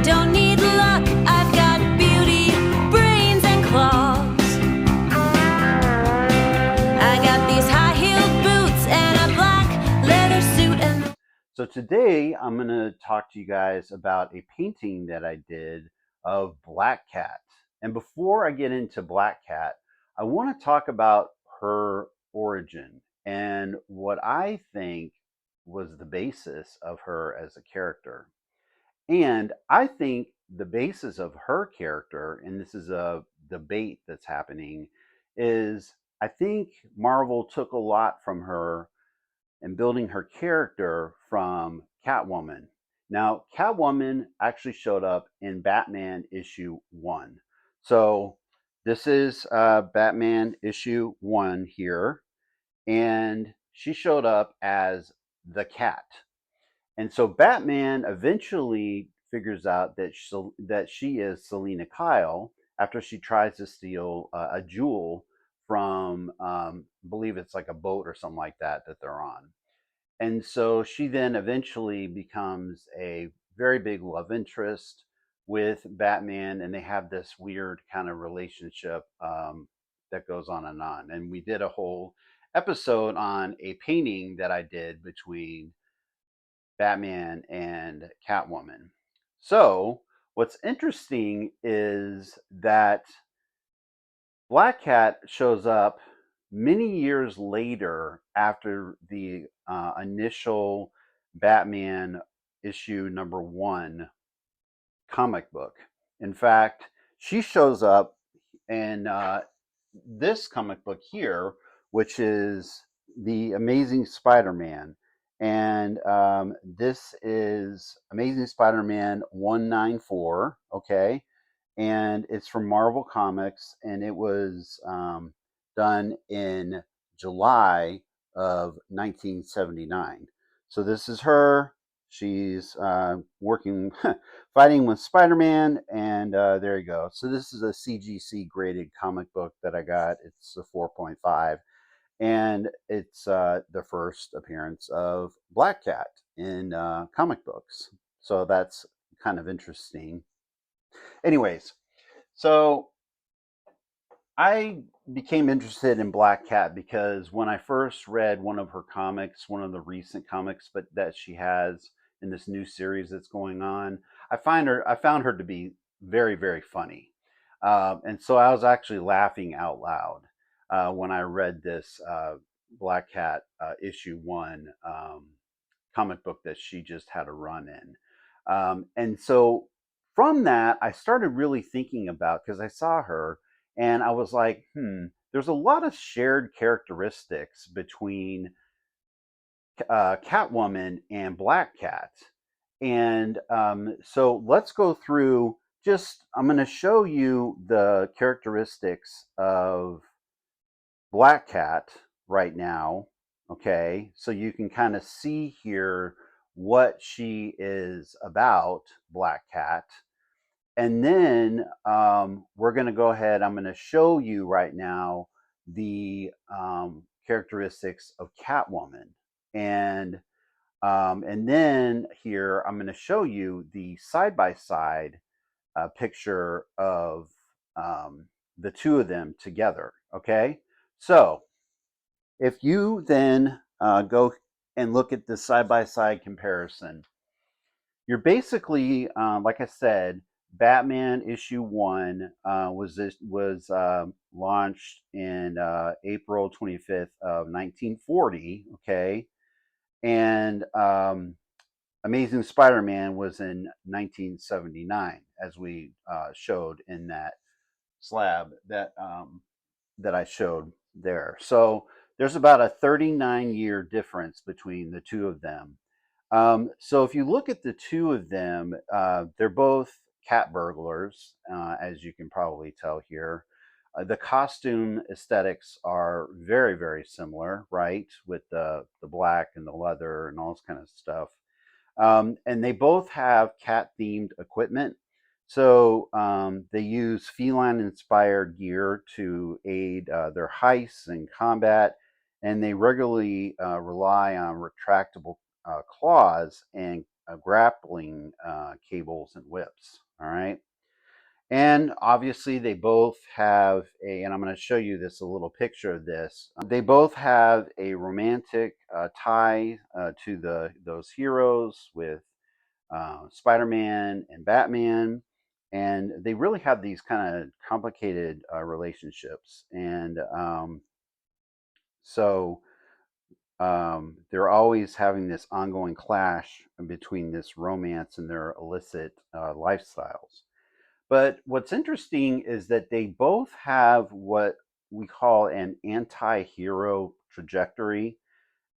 Don't need luck, I've got beauty, brains, and claws. I got these high-heeled boots and a black leather suit and... So today I'm going to talk to you guys about a painting that I did of Black Cat. And before I get into Black Cat, I want to talk about her origin and what I think was the basis of her as a character. And I think the basis of her character, and this is a debate that's happening, is I think Marvel took a lot from her and building her character from Catwoman. Now, Catwoman actually showed up in Batman issue 1. So this is Batman issue 1 here, and she showed up as the cat. And so Batman eventually figures out that she is Selina Kyle after she tries to steal a jewel from, I believe it's like a boat or something like that they're on. And so she then eventually becomes a very big love interest with Batman, and they have this weird kind of relationship that goes on and on. And we did a whole episode on a painting that I did between Batman and Catwoman. So, what's interesting is that Black Cat shows up many years later after the initial Batman issue number 1 comic book. In fact, she shows up in this comic book here, which is the Amazing Spider-Man. And this is Amazing Spider-Man 194, okay? And it's from Marvel Comics, and it was done in July of 1979. So this is her. She's working, fighting with Spider-Man, and there you go. So this is a CGC graded comic book that I got. It's a 4.5, and it's the first appearance of Black Cat in comic books. So that's kind of interesting. Anyways, so I became interested in Black Cat because when I first read one of her comics, one of the recent comics, but that she has in this new series that's going on, I found her to be very, very funny, and so I was actually laughing out loud when I read this Black Cat issue 1 comic book that she just had a run in, and so from that I started really thinking about, because I saw her and I was like, there's a lot of shared characteristics between Catwoman and Black Cat. And so let's go through I'm going to show you the characteristics of Black Cat right now. Okay. So you can kind of see here what she is about, Black Cat. And then we're going to go ahead. I'm going to show you right now the characteristics of Catwoman, and then here I'm going to show you the side by side picture of the two of them together. Okay, so if you then go and look at the side by side comparison, you're basically, like I said, Batman issue 1 was launched in April 25th of 1940. Okay, and Amazing Spider-Man was in 1979, as we showed in that slab that I showed there. So there's about a 39-year difference between the two of them. So if you look at the two of them, they're both cat burglars, as you can probably tell here. The costume aesthetics are very, very similar, right? With the black and the leather and all this kind of stuff. And they both have cat-themed equipment. So they use feline-inspired gear to aid their heists and combat, and they regularly rely on retractable claws and grappling cables and whips. All right. And obviously, they both have and I'm going to show you this a little picture of this. They both have a romantic tie to those heroes with Spider-Man and Batman, and they really have these kind of complicated relationships. And so they're always having this ongoing clash between this romance and their illicit lifestyles. But what's interesting is that they both have what we call an anti hero trajectory.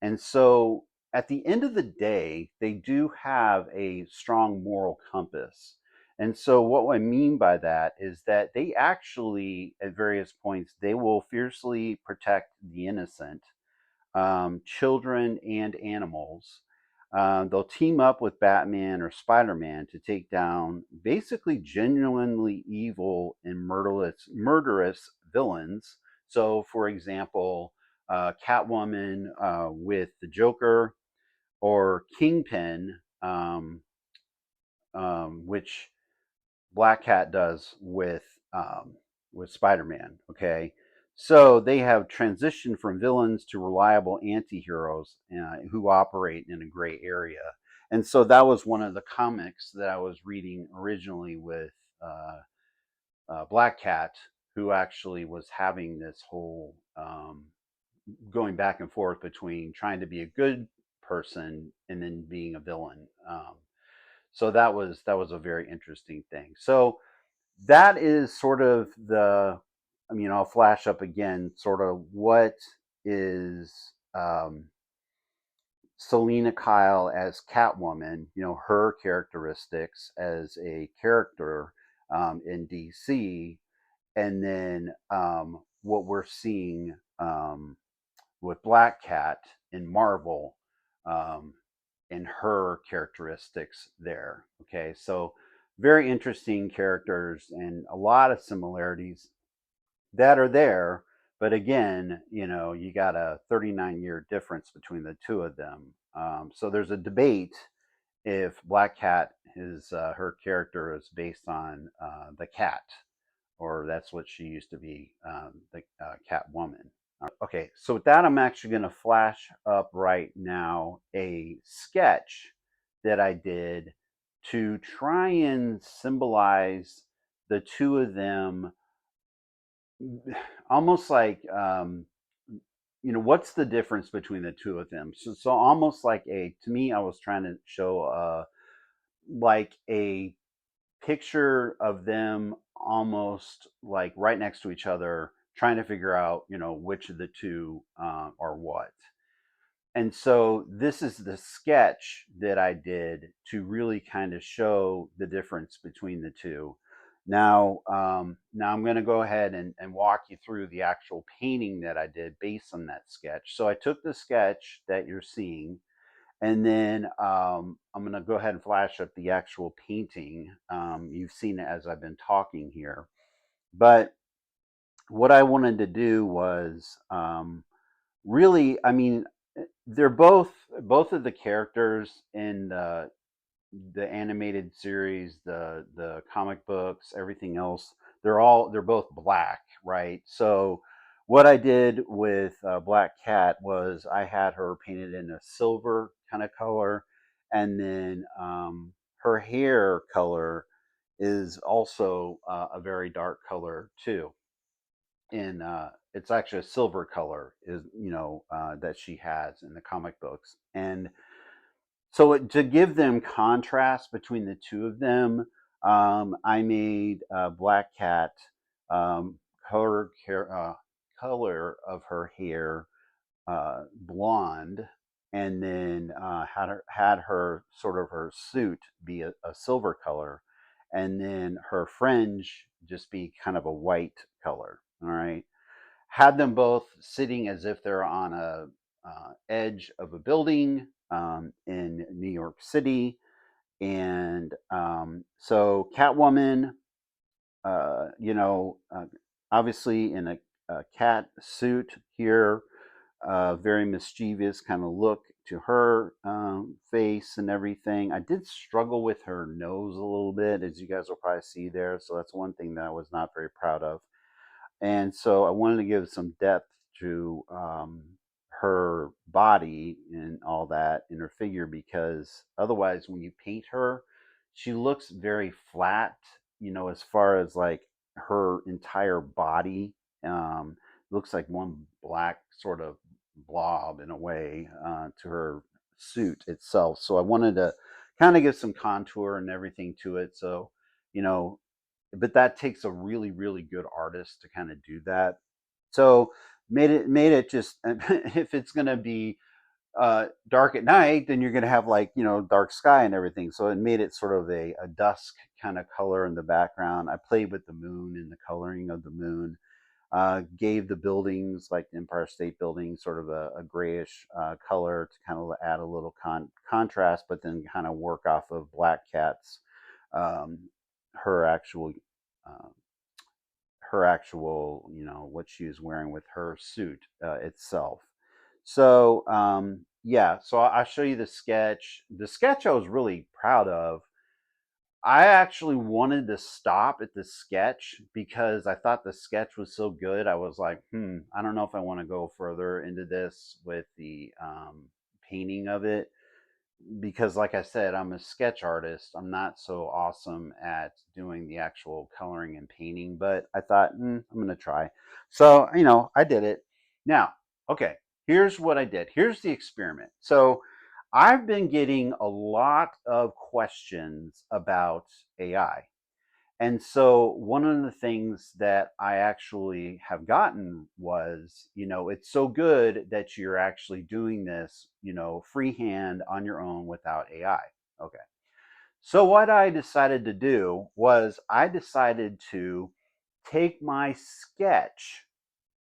And so at the end of the day, they do have a strong moral compass. And so what I mean by that is that they actually, at various points, they will fiercely protect the innocent, children and animals. They'll team up with Batman or Spider Man to take down basically genuinely evil and murderous villains. So, for example, Catwoman with the Joker, or Kingpin, which Black Cat does with Spider-Man. Okay, so they have transitioned from villains to reliable anti-heroes who operate in a gray area, and so that was one of the comics that I was reading originally with Black Cat, who actually was having this whole going back and forth between trying to be a good person and then being a villain. So that was a very interesting thing. So that is sort of I'll flash up again, sort of what is Selina Kyle as Catwoman, her characteristics as a character in DC, and then what we're seeing with Black Cat in Marvel, um, in her characteristics there. Okay, so very interesting characters and a lot of similarities that are there. But again, you got a 39-year difference between the two of them. So there's a debate if Black Cat is her character is based on the cat, or that's what she used to be, the Catwoman. Okay, so with that, I'm actually going to flash up right now a sketch that I did to try and symbolize the two of them, almost like, what's the difference between the two of them? So almost like to me, I was trying to show like a picture of them almost like right next to each other, trying to figure out, which of the two are what. And so this is the sketch that I did to really kind of show the difference between the two. Now I'm going to go ahead and walk you through the actual painting that I did based on that sketch. So I took the sketch that you're seeing, and then I'm going to go ahead and flash up the actual painting. You've seen it as I've been talking here. But what I wanted to do was really, they're both of the characters in the animated series, the comic books, everything else. They're both black, right? So what I did with Black Cat was I had her painted in a silver kind of color, and then her hair color is also a very dark color too. And it's actually a silver color, is that she has in the comic books. And so to give them contrast between the two of them, I made Black Cat, um, color color of her hair blonde, and then had her sort of her suit be a silver color, and then her fringe just be kind of a white color. All right, had them both sitting as if they're on a edge of a building in New York City. And so Catwoman, uh, you know, uh, obviously in a cat suit here, very mischievous kind of look to her face and everything. I did struggle with her nose a little bit, as you guys will probably see there. So that's one thing that I was not very proud of. And so I wanted to give some depth to her body and all that in her figure, because otherwise, when you paint her, she looks very flat, as far as like her entire body. Looks like one black sort of blob in a way to her suit itself. So I wanted to kind of give some contour and everything to it. So, you know, but that takes a really really good artist to kind of do that. So made it just if it's going to be dark at night, then you're going to have like dark sky and everything. So it made it sort of a dusk kind of color in the background. I played with the moon and the coloring of the moon. Gave the buildings like the Empire State Building sort of a grayish color to kind of add a little contrast, but then kind of work off of Black Cat's um, her actual uh, what she was wearing with her suit itself. So yeah, so I'll show you the sketch. The sketch I was really proud of. I actually wanted to stop at the sketch because I thought the sketch was so good. I was like, I don't know if I want to go further into this with the painting of it, because like I said, I'm a sketch artist. I'm not so awesome at doing the actual coloring and painting, but I thought I'm gonna try. So I did it. Now, okay, here's what I did. Here's the experiment. So I've been getting a lot of questions about AI. And so one of the things that I actually have gotten was, it's so good that you're actually doing this, freehand on your own without AI. Okay. So what I decided to do was I decided to take my sketch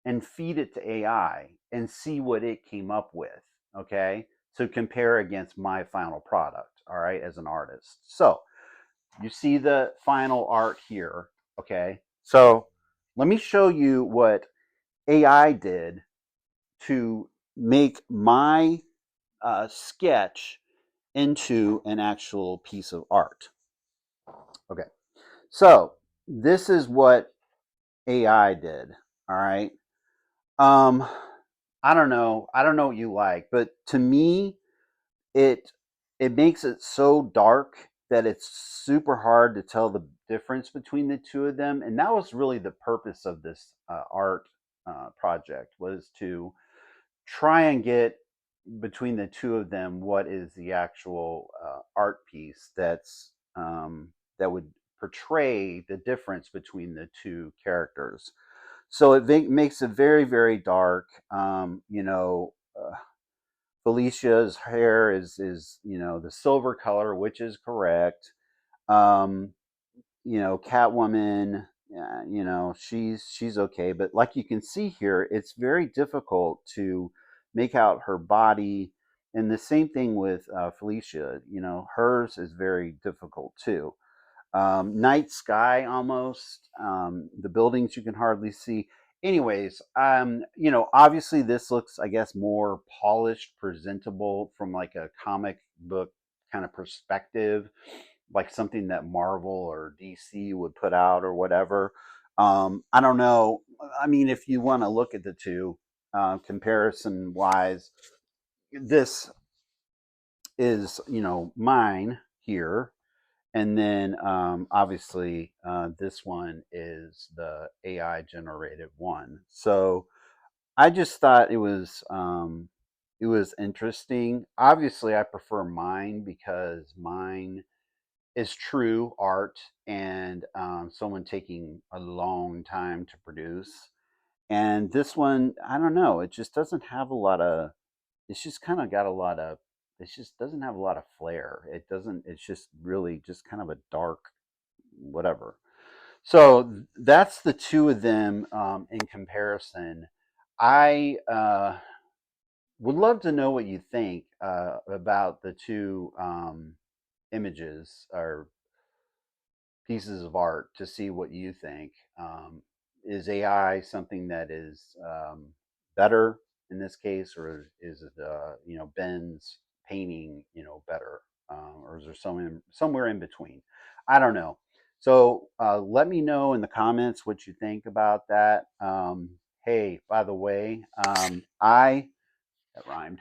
and feed it to AI and see what it came up with. Okay. To compare against my final product. All right. As an artist. So you see the final art here. Okay. So let me show you what AI did to make my sketch into an actual piece of art. Okay. So this is what AI did. All right. Um, I don't know. I don't know what you like, but to me, it it makes it so dark that it's super hard to tell the difference between the two of them. And that was really the purpose of this art project, was to try and get between the two of them what is the actual art piece that would portray the difference between the two characters. So it makes it very very dark. Felicia's hair is the silver color, which is correct. Um, Catwoman, she's okay, but like you can see here, it's very difficult to make out her body. And the same thing with Felicia. Hers is very difficult too. Night sky almost. The buildings you can hardly see. Anyways, obviously this looks, I guess, more polished, presentable from like a comic book kind of perspective, like something that Marvel or DC would put out or whatever. I don't know. I mean, if you want to look at the two comparison wise, this is mine here, and then obviously this one is the AI generated one. So I just thought it was interesting. Obviously, I prefer mine because mine is true art and someone taking a long time to produce. And this one, I don't know, it just doesn't have a lot of. It's just kind of got a lot of. It just doesn't have a lot of flair. It doesn't. It's just really just kind of a dark whatever. So that's the two of them in comparison. I would love to know what you think about the two images or pieces of art, to see what you think. Is AI something that is better in this case, or is it Ben's painting better, or is there somewhere in between? I don't know. So let me know in the comments what you think about that. Hey, by the way, that rhymed.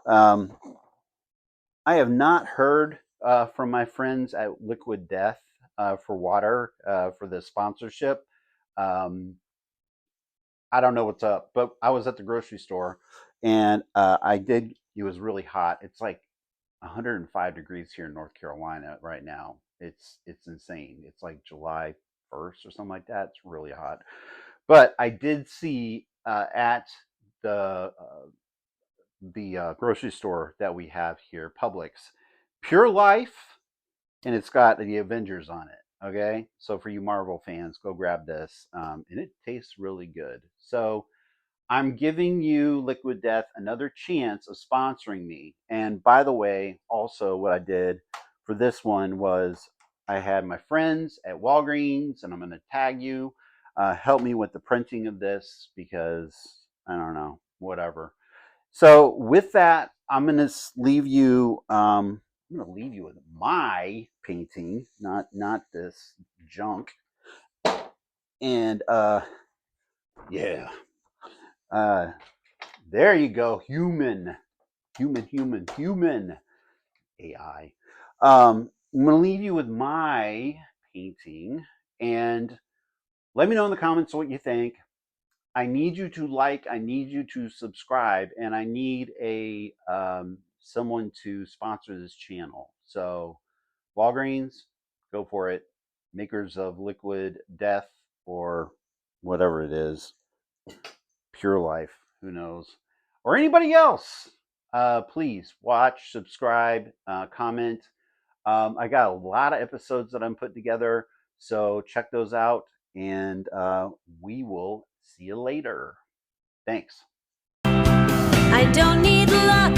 Um, I have not heard from my friends at Liquid Death for water for the sponsorship. Um, I don't know what's up, but I was at the grocery store and I did. It was really hot. It's like 105 degrees here in North Carolina right now. It's insane. It's like July 1st or something like that. It's really hot. But I did see at the grocery store that we have here, Publix, Pure Life, and it's got the Avengers on it. Okay, so for you Marvel fans, go grab this, and it tastes really good. So I'm giving you Liquid Death another chance of sponsoring me. And by the way, also what I did for this one was I had my friends at Walgreens, and I'm going to tag you, help me with the printing of this because I don't know, whatever. So with that, I'm going to leave you. I'm going to leave you with my painting, not this junk. And yeah, uh, there you go, human AI. I'm going to leave you with my painting, and let me know in the comments what you think. I need you to like, I need you to subscribe, and I need a someone to sponsor this channel. So Walgreens, go for it. Makers of Liquid Death or whatever it is, Pure Life, who knows, or anybody else. Please watch, subscribe, comment. I got a lot of episodes that I'm putting together, so check those out, and we will see you later. Thanks. I don't need luck